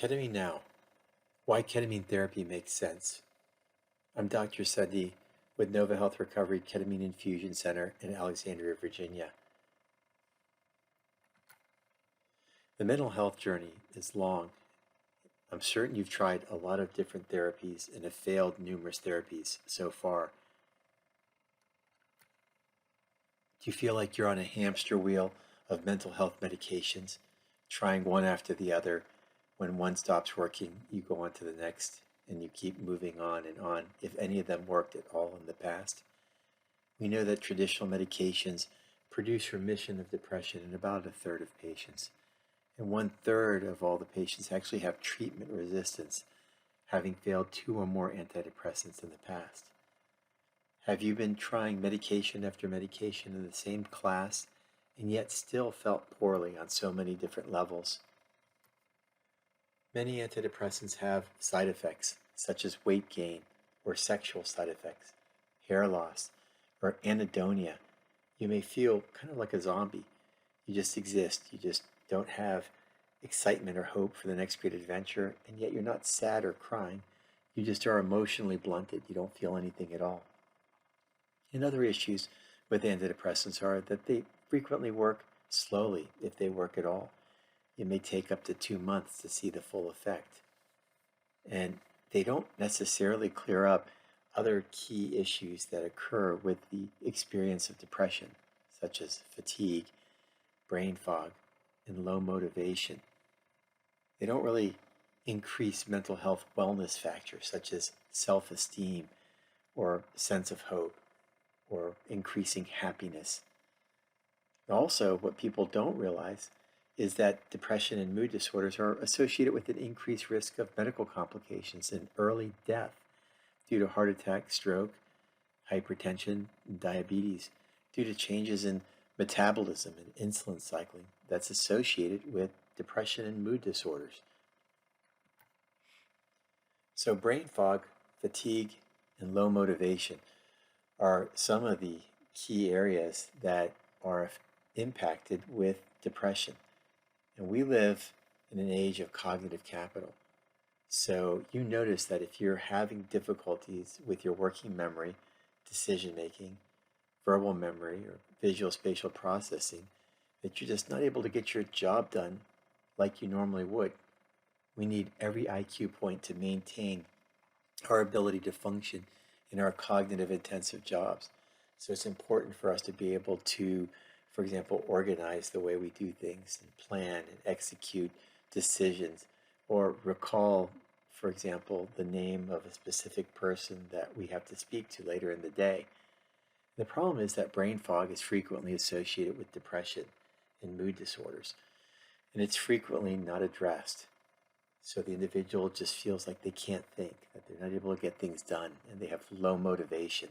Ketamine Now, Why Ketamine Therapy Makes Sense. I'm Dr. Sadi with Nova Health Recovery Ketamine Infusion Center in Alexandria, Virginia. The mental health journey is long. I'm certain you've tried a lot of different therapies and have failed numerous therapies so far. Do you feel like you're on a hamster wheel of mental health medications, trying one after the other? When one stops working, you go on to the next, and you keep moving on and on, if any of them worked at all in the past. We know that traditional medications produce remission of depression in about a third of patients. And 1/3 of all the patients actually have treatment resistance, having failed 2 or more antidepressants in the past. Have you been trying medication after medication in the same class and yet still felt poorly on so many different levels? Many antidepressants have side effects, such as weight gain or sexual side effects, hair loss, or anhedonia. You may feel kind of like a zombie. You just exist. You just don't have excitement or hope for the next great adventure, and yet you're not sad or crying. You just are emotionally blunted. You don't feel anything at all. And other issues with antidepressants are that they frequently work slowly, if they work at all. It may take up to 2 months to see the full effect. And they don't necessarily clear up other key issues that occur with the experience of depression, such as fatigue, brain fog, and low motivation. They don't really increase mental health wellness factors such as self-esteem or sense of hope or increasing happiness. Also, what people don't realize is that depression and mood disorders are associated with an increased risk of medical complications and early death due to heart attack, stroke, hypertension, and diabetes, due to changes in metabolism and insulin cycling that's associated with depression and mood disorders. So brain fog, fatigue, and low motivation are some of the key areas that are impacted with depression. And we live in an age of cognitive capital. So you notice that if you're having difficulties with your working memory, decision making, verbal memory, or visual spatial processing, that you're just not able to get your job done like you normally would. We need every IQ point to maintain our ability to function in our cognitive intensive jobs. So it's important for us to be able to, for example, organize the way we do things and plan and execute decisions, or recall, for example, the name of a specific person that we have to speak to later in the day. The problem is that brain fog is frequently associated with depression and mood disorders, and it's frequently not addressed. So the individual just feels like they can't think, that they're not able to get things done, and they have low motivation.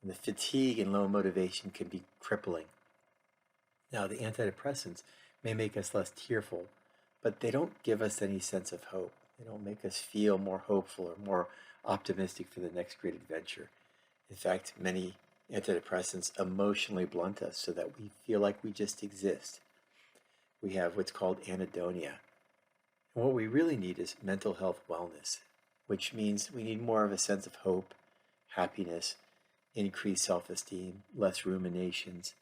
And the fatigue and low motivation can be crippling. Now, the antidepressants may make us less tearful, but they don't give us any sense of hope. They don't make us feel more hopeful or more optimistic for the next great adventure. In fact, many antidepressants emotionally blunt us so that we feel like we just exist. We have what's called anhedonia. And what we really need is mental health wellness, which means we need more of a sense of hope, happiness, increased self-esteem, less ruminations,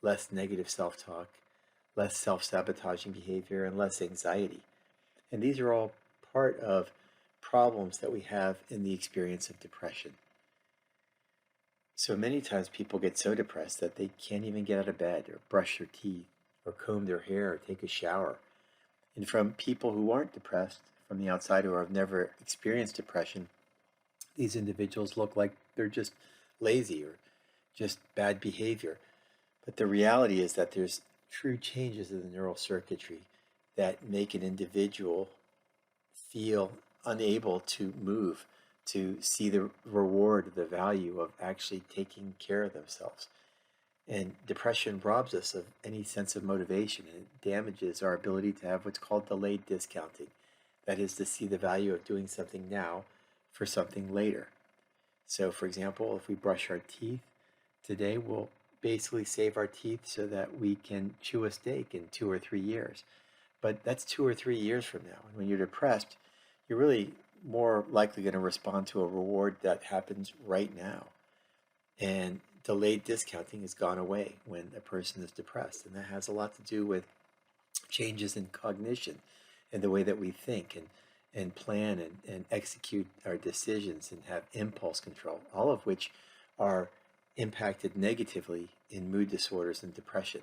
less negative self-talk, less self-sabotaging behavior, and less anxiety. And these are all part of problems that we have in the experience of depression. So many times people get so depressed that they can't even get out of bed or brush their teeth or comb their hair or take a shower. And from people who aren't depressed from the outside or have never experienced depression, these individuals look like they're just lazy or just bad behavior. But the reality is that there's true changes in the neural circuitry that make an individual feel unable to move, to see the reward, the value of actually taking care of themselves. And depression robs us of any sense of motivation, and it damages our ability to have what's called delayed discounting. That is, to see the value of doing something now for something later. So, for example, if we brush our teeth, today we'll basically save our teeth so that we can chew a steak in 2 or 3 years. but that's 2 or 3 years from now. And when you're depressed, you're really more likely going to respond to a reward that happens right now. And delayed discounting has gone away when a person is depressed. And that has a lot to do with changes in cognition and the way that we think and plan and execute our decisions and have impulse control, all of which are impacted negatively in mood disorders and depression.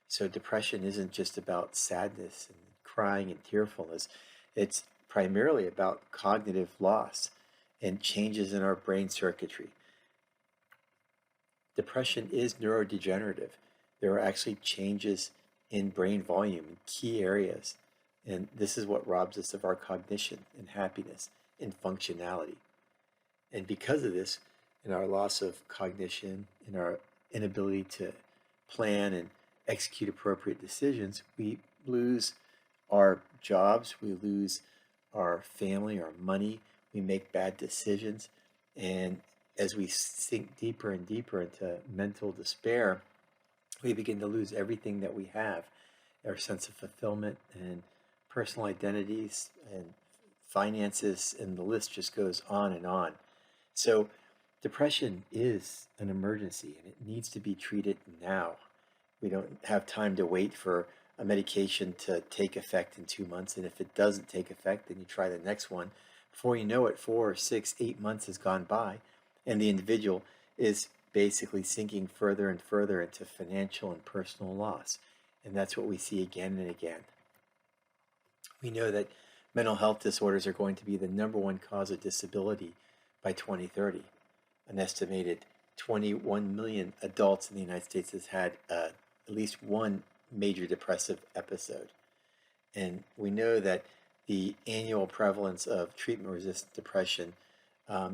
So depression isn't just about sadness and crying and tearfulness. It's primarily about cognitive loss and changes in our brain circuitry. Depression is neurodegenerative. There are actually changes in brain volume in key areas, and this is what robs us of our cognition and happiness and functionality. And because of this, in our loss of cognition, in our inability to plan and execute appropriate decisions, we lose our jobs, we lose our family, our money, we make bad decisions, and as we sink deeper and deeper into mental despair, we begin to lose everything that we have, our sense of fulfillment and personal identities and finances, and the list just goes on and on. So depression is an emergency and it needs to be treated now. We don't have time to wait for a medication to take effect in 2 months, and if it doesn't take effect, then you try the next one. Before you know it, 4 or 6, 8 months has gone by, and the individual is basically sinking further and further into financial and personal loss. And that's what we see again and again. We know that mental health disorders are going to be the #1 cause of disability by 2030. An estimated 21 million adults in the United States has had at least one major depressive episode. And we know that the annual prevalence of treatment-resistant depression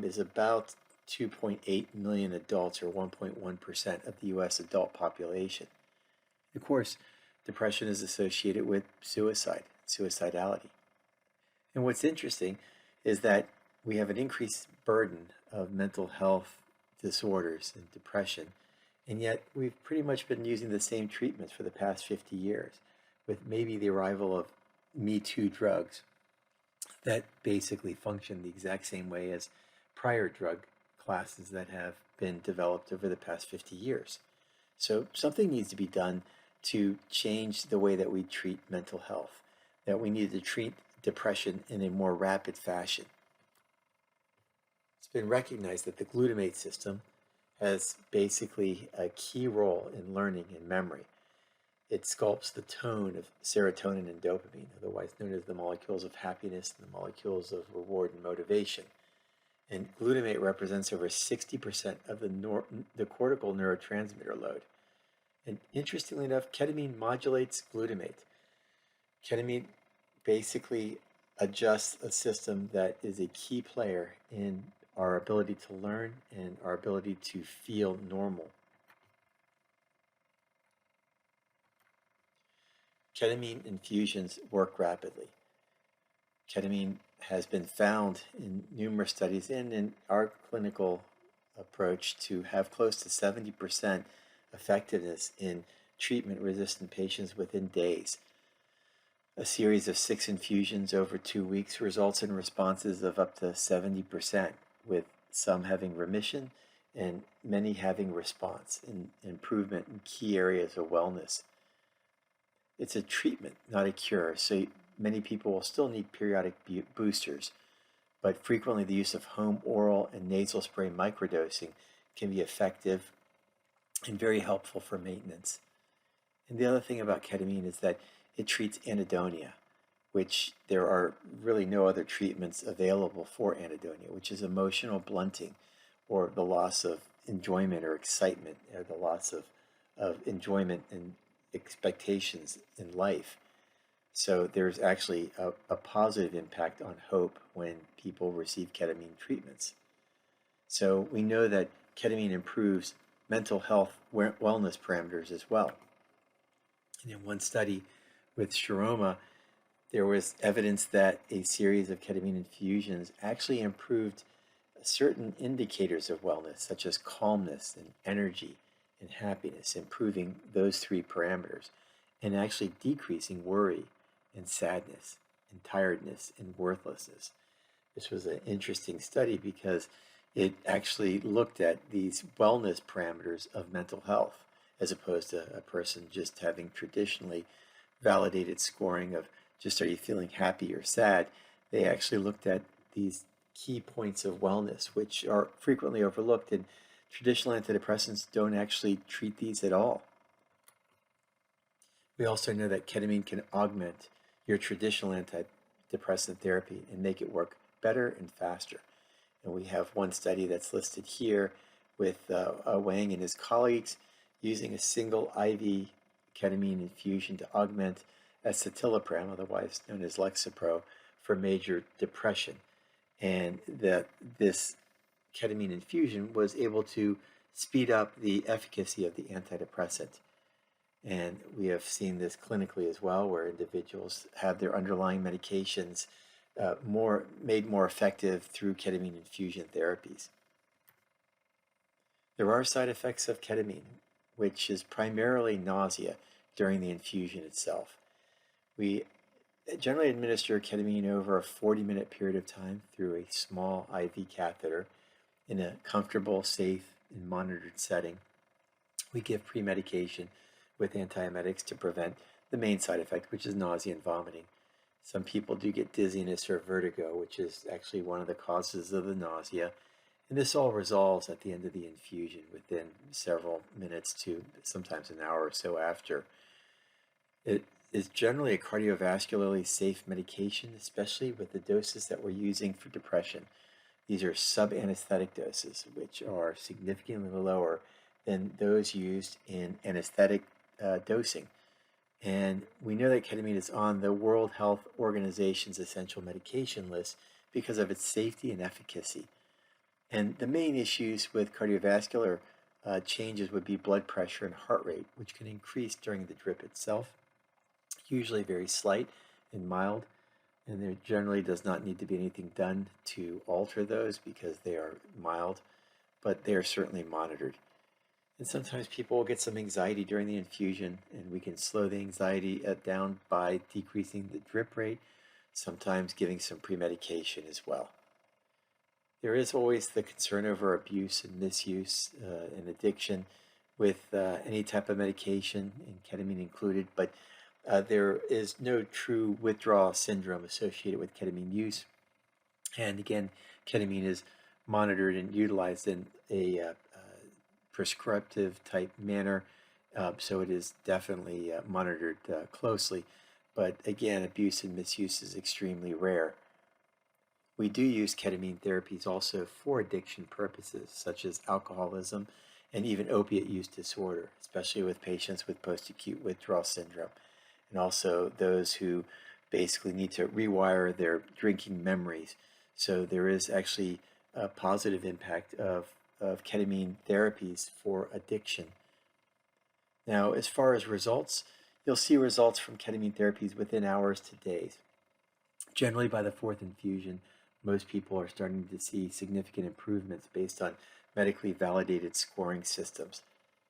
is about 2.8 million adults, or 1.1% of the US adult population. Of course, depression is associated with suicide, suicidality. And what's interesting is that we have an increased burden of mental health disorders and depression, and yet we've pretty much been using the same treatments for the past 50 years, with maybe the arrival of Me Too drugs that basically function the exact same way as prior drug classes that have been developed over the past 50 years. So something needs to be done to change the way that we treat mental health, that we need to treat depression in a more rapid fashion. It's been recognized that the glutamate system has basically a key role in learning and memory. It sculpts the tone of serotonin and dopamine, otherwise known as the molecules of happiness and the molecules of reward and motivation. And glutamate represents over 60% of the cortical neurotransmitter load. And interestingly enough, ketamine modulates glutamate. Ketamine basically adjusts a system that is a key player in our ability to learn and our ability to feel normal. Ketamine infusions work rapidly. Ketamine has been found in numerous studies and in our clinical approach to have close to 70% effectiveness in treatment-resistant patients within days. A series of 6 infusions over 2 weeks results in responses of up to 70%, with some having remission and many having response and improvement in key areas of wellness. It's a treatment, not a cure, so many people will still need periodic boosters, but frequently the use of home oral and nasal spray microdosing can be effective and very helpful for maintenance. And the other thing about ketamine is that it treats anhedonia, which there are really no other treatments available for anhedonia, which is emotional blunting, or the loss of enjoyment or excitement, or the loss of enjoyment and expectations in life. So there's actually a positive impact on hope when people receive ketamine treatments. So we know that ketamine improves mental health wellness parameters as well. And in one study with Sharoma, there was evidence that a series of ketamine infusions actually improved certain indicators of wellness, such as calmness and energy and happiness, improving those 3 parameters, and actually decreasing worry and sadness and tiredness and worthlessness. This was an interesting study because it actually looked at these wellness parameters of mental health as opposed to a person just having traditionally validated scoring of just are you feeling happy or sad. They actually looked at these key points of wellness, which are frequently overlooked, and traditional antidepressants don't actually treat these at all. We also know that ketamine can augment your traditional antidepressant therapy and make it work better and faster. And we have one study that's listed here with Wang and his colleagues using a single IV ketamine infusion to augment escitalopram, otherwise known as Lexapro, for major depression. And that this ketamine infusion was able to speed up the efficacy of the antidepressant. And we have seen this clinically as well, where individuals have their underlying medications made more effective through ketamine infusion therapies. There are side effects of ketamine, which is primarily nausea during the infusion itself. We generally administer ketamine over a 40-minute period of time through a small IV catheter in a comfortable, safe, and monitored setting. We give pre-medication with antiemetics to prevent the main side effect, which is nausea and vomiting. Some people do get dizziness or vertigo, which is actually one of the causes of the nausea. And this all resolves at the end of the infusion within several minutes to sometimes an hour or so after. It is generally a cardiovascularly safe medication, especially with the doses that we're using for depression. These are sub-anesthetic doses, which are significantly lower than those used in anesthetic dosing. And we know that ketamine is on the World Health Organization's essential medication list because of its safety and efficacy. And the main issues with cardiovascular changes would be blood pressure and heart rate, which can increase during the drip itself, usually very slight and mild. And there generally does not need to be anything done to alter those because they are mild, but they are certainly monitored. And sometimes people will get some anxiety during the infusion, and we can slow the anxiety down by decreasing the drip rate, sometimes giving some pre-medication as well. There is always the concern over abuse and misuse and addiction with any type of medication, and ketamine included, but there is no true withdrawal syndrome associated with ketamine use. And again, ketamine is monitored and utilized in a prescriptive type manner, so it is definitely monitored closely. But again, abuse and misuse is extremely rare. We do use ketamine therapies also for addiction purposes, such as alcoholism and even opiate use disorder, especially with patients with post-acute withdrawal syndrome, and also those who basically need to rewire their drinking memories. So there is actually a positive impact of ketamine therapies for addiction. Now, as far as results, you'll see results from ketamine therapies within hours to days. Generally, by the fourth infusion, most people are starting to see significant improvements based on medically validated scoring systems.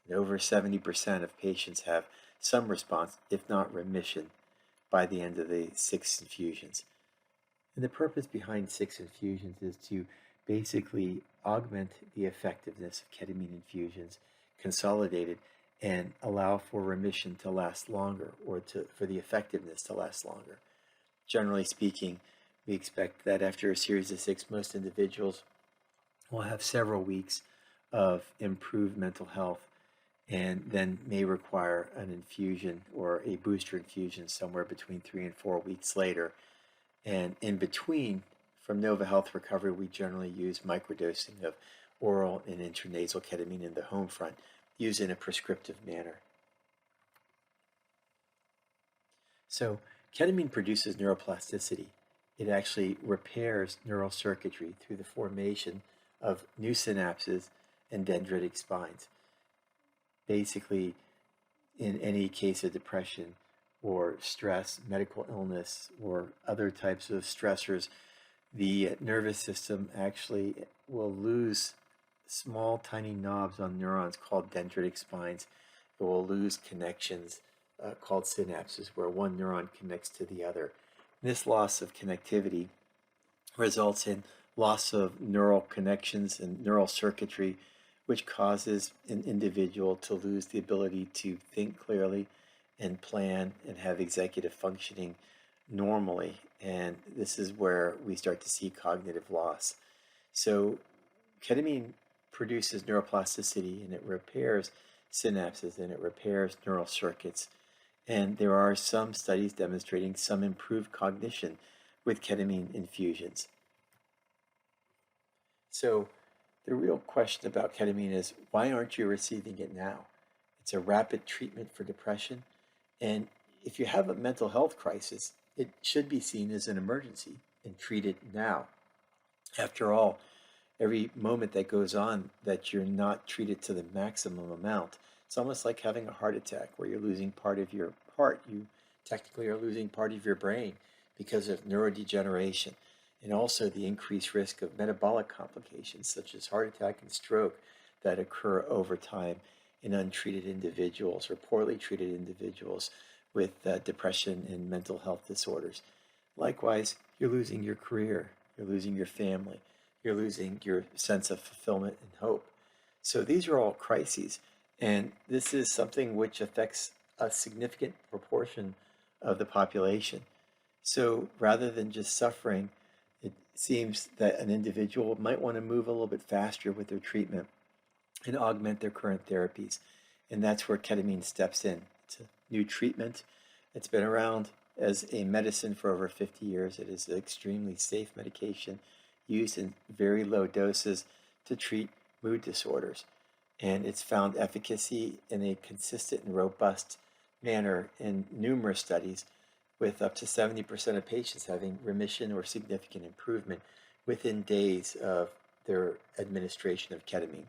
And over 70% of patients have some response, if not remission, by the end of the 6 infusions. And the purpose behind 6 infusions is to basically augment the effectiveness of ketamine infusions, consolidate it, and allow for remission to last longer, or for the effectiveness to last longer. Generally speaking, we expect that after a series of 6, most individuals will have several weeks of improved mental health, and then may require an infusion or a booster infusion somewhere between 3 and 4 weeks later. And in between, from Nova Health Recovery, we generally use microdosing of oral and intranasal ketamine in the home front, used in a prescriptive manner. So ketamine produces neuroplasticity. It actually repairs neural circuitry through the formation of new synapses and dendritic spines. Basically, in any case of depression or stress, medical illness, or other types of stressors, the nervous system actually will lose small, tiny knobs on neurons called dendritic spines. It will lose connections called synapses, where one neuron connects to the other. This loss of connectivity results in loss of neural connections and neural circuitry, which causes an individual to lose the ability to think clearly and plan and have executive functioning normally. And this is where we start to see cognitive loss. So ketamine produces neuroplasticity, and it repairs synapses, and it repairs neural circuits. And there are some studies demonstrating some improved cognition with ketamine infusions. So the real question about ketamine is, why aren't you receiving it now? It's a rapid treatment for depression. And if you have a mental health crisis, it should be seen as an emergency and treated now. After all, every moment that goes on that you're not treated to the maximum amount, it's almost like having a heart attack where you're losing part of your heart. You technically are losing part of your brain because of neurodegeneration, and also the increased risk of metabolic complications such as heart attack and stroke that occur over time in untreated individuals or poorly treated individuals with depression and mental health disorders. Likewise, you're losing your career, you're losing your family, you're losing your sense of fulfillment and hope. So these are all crises, and this is something which affects a significant proportion of the population. So rather than just suffering, it seems that an individual might want to move a little bit faster with their treatment and augment their current therapies. And that's where ketamine steps in. It's a new treatment. It's been around as a medicine for over 50 years. It is an extremely safe medication used in very low doses to treat mood disorders. And it's found efficacy in a consistent and robust manner in numerous studies, with up to 70% of patients having remission or significant improvement within days of their administration of ketamine.